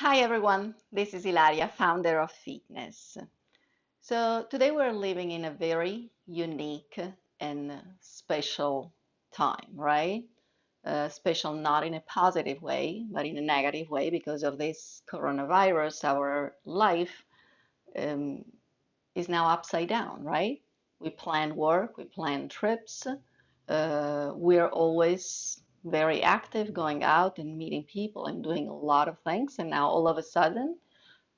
Hi everyone, this is Ilaria, founder of FEET-NESS. So today we're living in a very unique and special time, right? Special not in a positive way, but in a negative way because of this coronavirus. Our life um, is now upside down, right? We plan work, we plan trips. We're always very active, going out and meeting people and doing a lot of things. And now all of a sudden,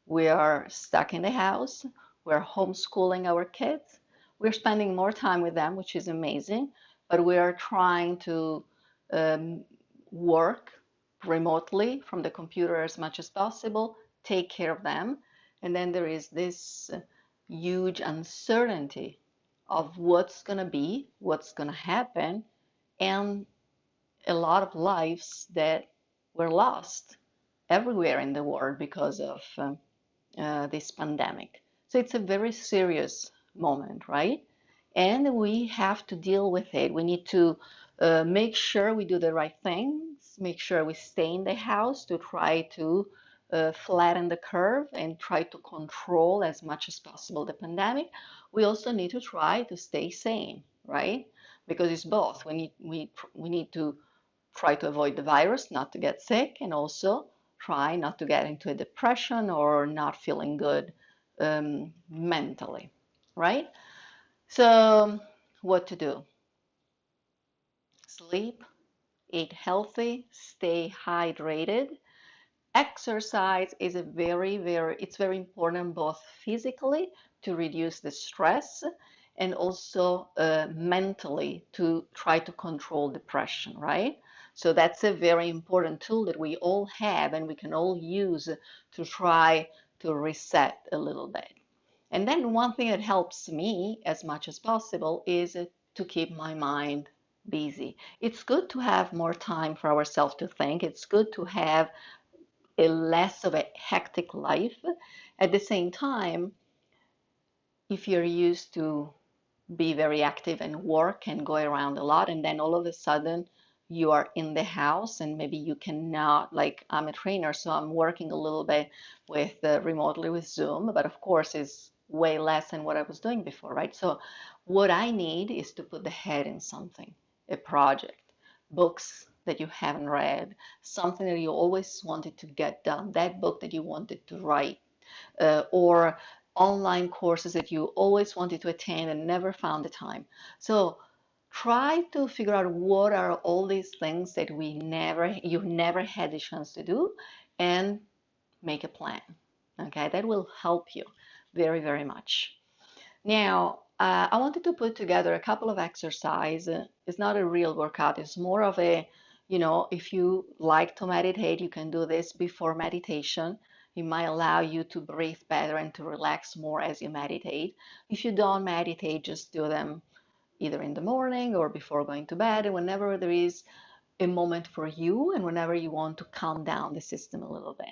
we are stuck in the house. We're homeschooling our kids. We're spending more time with them, which is amazing, but we are trying to um, work remotely from the computer as much as possible, take care of them. And then there is this huge uncertainty of what's going to be, what's going to happen, and a lot of lives that were lost everywhere in the world because of this pandemic. So it's a very serious moment, right? And we have to deal with it. We need to make sure we do the right things, make sure we stay in the house to try to flatten the curve and try to control as much as possible the pandemic. We also need to try to stay sane, right? Because it's both. We need to try to avoid the virus, not to get sick, and also try not to get into a depression or not feeling good mentally, right? So, what to do? Sleep, eat healthy, stay hydrated. Exercise is it's very important both physically to reduce the stress and also mentally to try to control depression, right? So that's a very important tool that we all have and we can all use to try to reset a little bit. And then one thing that helps me as much as possible is to keep my mind busy. It's good to have more time for ourselves to think. It's good to have a less of a hectic life. At the same time, if you're used to be very active and work and go around a lot, and then all of a sudden you are in the house and maybe you cannot, like I'm a trainer, so I'm working a little bit with remotely with Zoom, but of course it's way less than what I was doing before, right? So what I need is to put the head in something, a project, books that you haven't read, something that you always wanted to get done, that book that you wanted to write, or online courses that you always wanted to attend and never found the time. So try to figure out what are all these things that you never had the chance to do and make a plan. Okay, that will help you very, very much. Now, I wanted to put together a couple of exercises. It's not a real workout, it's more of a, if you like to meditate, you can do this before meditation. It might allow you to breathe better and to relax more as you meditate. If you don't meditate, just do them either in the morning or before going to bed, and whenever there is a moment for you and whenever you want to calm down the system a little bit.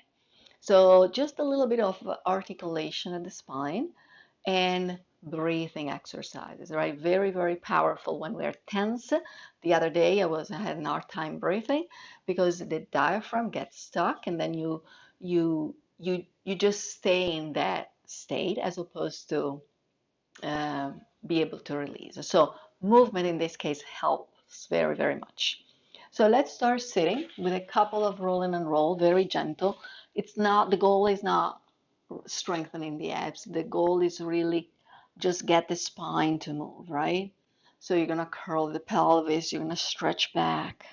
So just a little bit of articulation at the spine and breathing exercises, right? Very, very powerful when we're tense. The other day I had an hard time breathing because the diaphragm gets stuck and then you just stay in that state as opposed to be able to release. So movement in this case helps very, very much. So let's start sitting with a couple of roll in and roll, very gentle. The goal is not strengthening the abs. The goal is really just get the spine to move, right? So you're gonna curl the pelvis, you're gonna stretch back,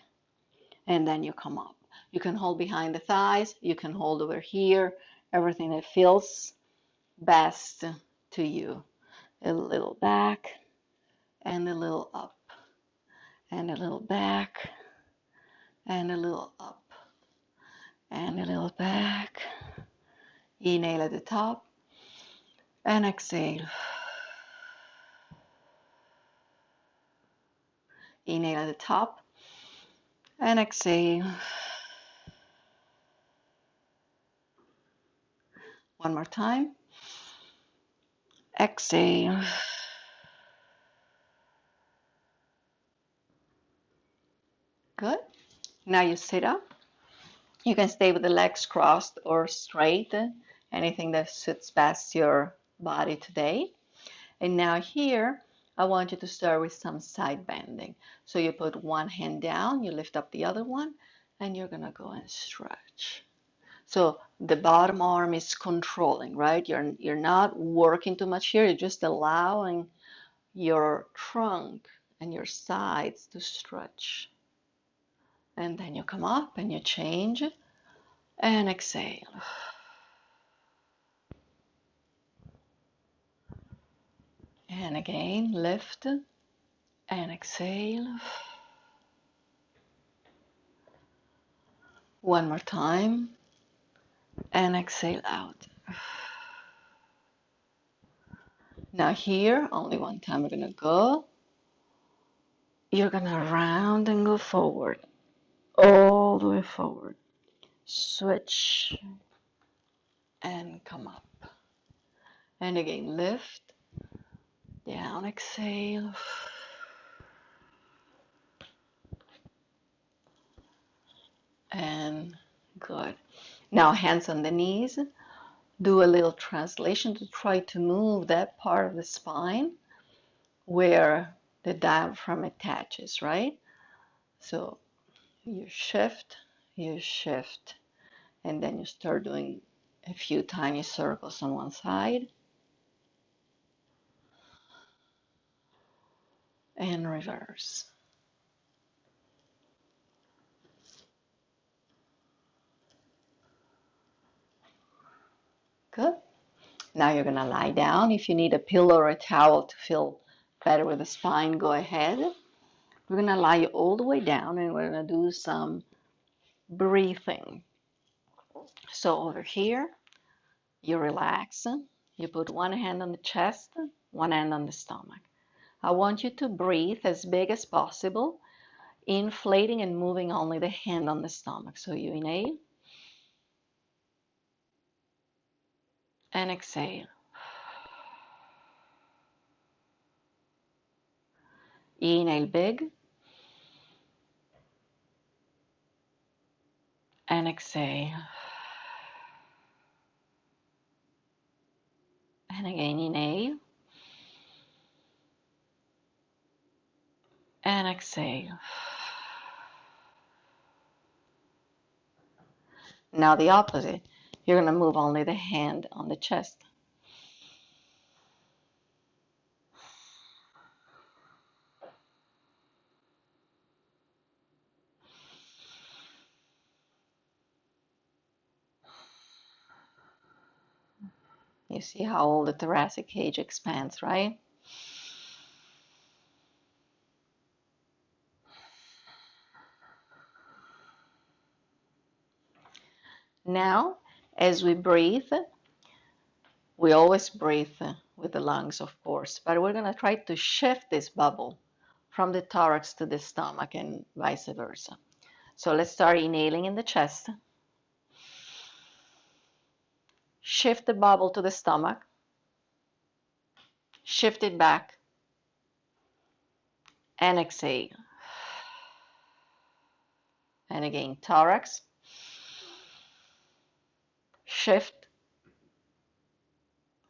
and then you come up. You can hold behind the thighs, you can hold over here, everything that feels best to you. A little back and a little up, and a little back and a little up, and a little back. Inhale at the top and exhale. Inhale at the top and exhale. One more time. Exhale. Good. Now you sit up. You can stay with the legs crossed or straight, anything that suits best your body today. And now here, I want you to start with some side bending. So you put one hand down, you lift up the other one, and you're gonna go and stretch. So the bottom arm is controlling, right? You're not working too much here, you're just allowing your trunk and your sides to stretch. And then you come up and you change and exhale. And again, lift and exhale. One more time and exhale out. Now here, only one time we're gonna go. You're gonna round and go forward, all the way forward. Switch and come up. And again, lift, down, exhale. And good. Now hands on the knees. Do a little translation to try to move that part of the spine where the diaphragm attaches, right? So you shift, and then you start doing a few tiny circles on one side and reverse. Good. Now you're gonna lie down. If you need a pillow or a towel to feel better with the spine, go ahead. We're gonna lie all the way down and we're gonna do some breathing. So over here, you relax. You put one hand on the chest, one hand on the stomach. I want you to breathe as big as possible, inflating and moving only the hand on the stomach. So you inhale and exhale. Inhale big and exhale. And again, inhale and exhale. Now the opposite. You're going to move only the hand on the chest. You see how all the thoracic cage expands, right? Now, as we breathe, we always breathe with the lungs, of course, but we're going to try to shift this bubble from the thorax to the stomach and vice versa. So let's start inhaling in the chest. Shift the bubble to the stomach. Shift it back and exhale. And again, thorax. Shift,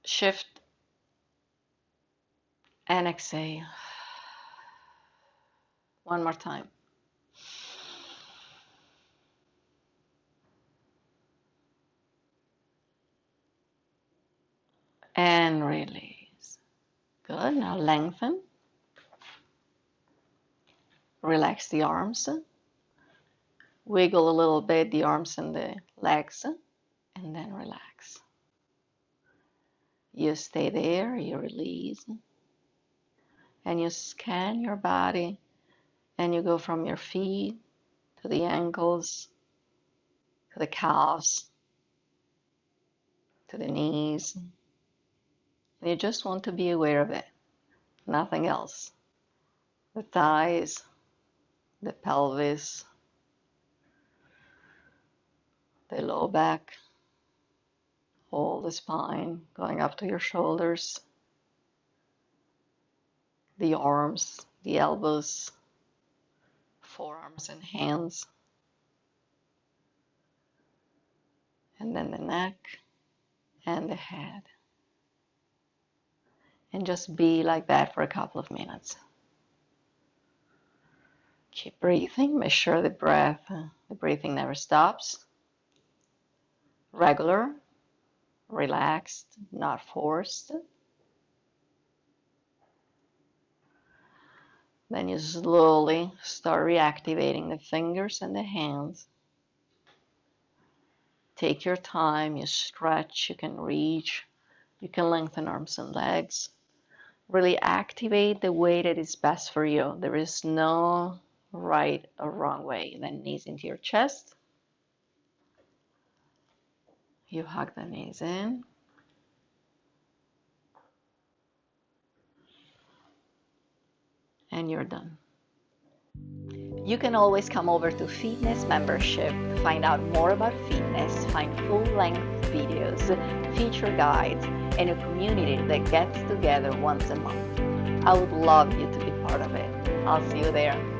shift, and exhale. One more time. And release. Good. Now lengthen. Relax the arms. Wiggle a little bit the arms and the legs, and then relax. You stay there, you release, and you scan your body, and you go from your feet to the ankles, to the calves, to the knees. And you just want to be aware of it, nothing else. The thighs, the pelvis, the low back, all the spine going up to your shoulders, the arms, the elbows, forearms and hands. and then the neck and the head. And just be like that for a couple of minutes. Keep breathing. Make sure the breathing never stops. Regular, relaxed, not forced. Then you slowly start reactivating the fingers and the hands. Take your time, you stretch, you can reach, you can lengthen arms and legs. Really activate the way that is best for you. There is no right or wrong way. Then knees into your chest. You hug the knees in. And you're done. You can always come over to FEET-NESS membership, find out more about FEET-NESS, find full-length videos, feature guides, and a community that gets together once a month. I would love you to be part of it. I'll see you there.